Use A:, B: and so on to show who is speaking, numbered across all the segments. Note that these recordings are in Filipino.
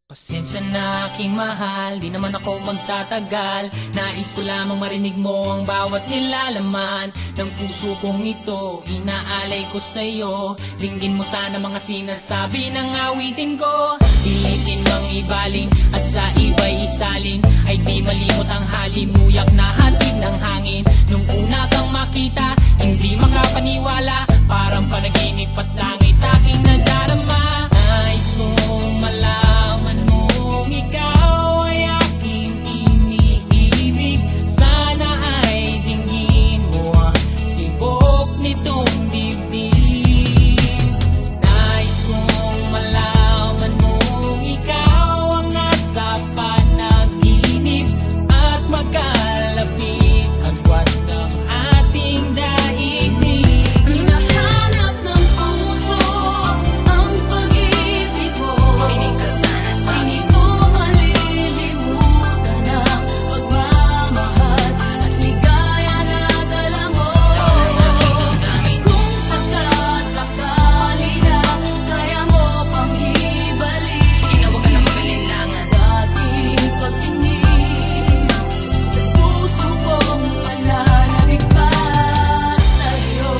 A: Pasensya na aking mahal, di naman ako magtatagal. Nais ko lamang marinig mo ang bawat nilalaman ng puso kong ito, inaalay ko sa'yo. Dinggin mo sana mga sinasabi ng awitin ko. Pilitin mang ibaling at sa iba'y isalin, ay di malimot ang halimuyak na hatid ng hangin. Nung una kang makita, hindi makapaniwala, parang panaginip at langit aking nadarama. Nais kong malaman mong ikaw ay aking iniibig. Sana ay dinggin mo ang tibok nitong dibdib. Nais kong malaman mong ikaw ang nasa panaginip at magkalapit agwat ng ating daigdig.
B: Hinahanap ng puso ang pag-ibig mo. Makinig ka sana sa akin. Hindi mo malilimutan ang pagmamahal at ligaya na dala mo. Kung sakasakali na kaya mo pang ibalik, sige na, huwag ka na mag-alinlangan. Dating pagtingin sa puso kong pananabik pa sa'yo.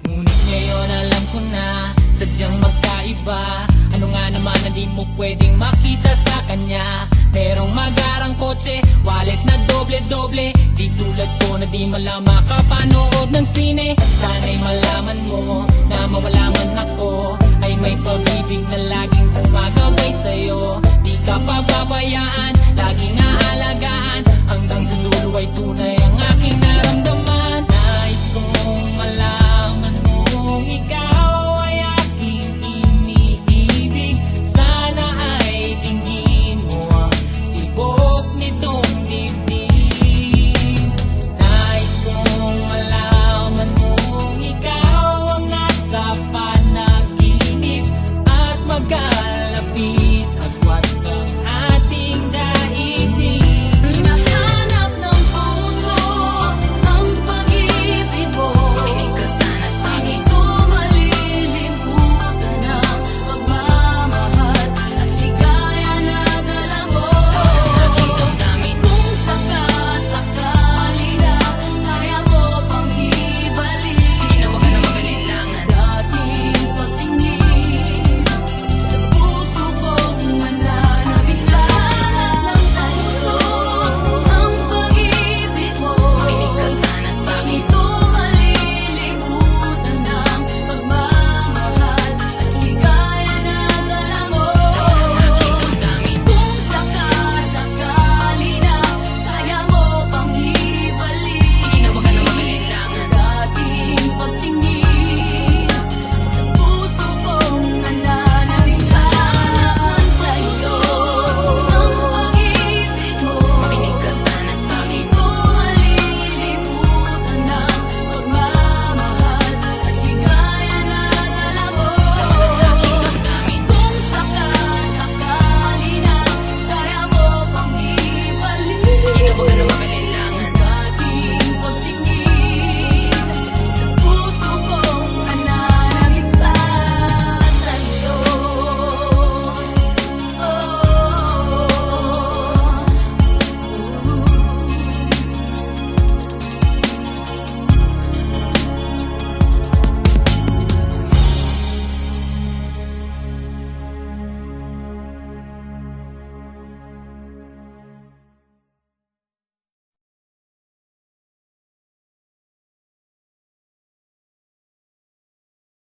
A: Ngunit ngayon alam ko na sadyang magkaiba. Ano nga naman na di mo pwedeng makita sa kanya? Merong magarang kotse, wallet na doble-doble, di tulad ko na di malama kapanood ng sine. Sana'y malaman mo na mawala man ako, ay may pag-ibig na laging gumagabay sa'yo. Di ka pababayaan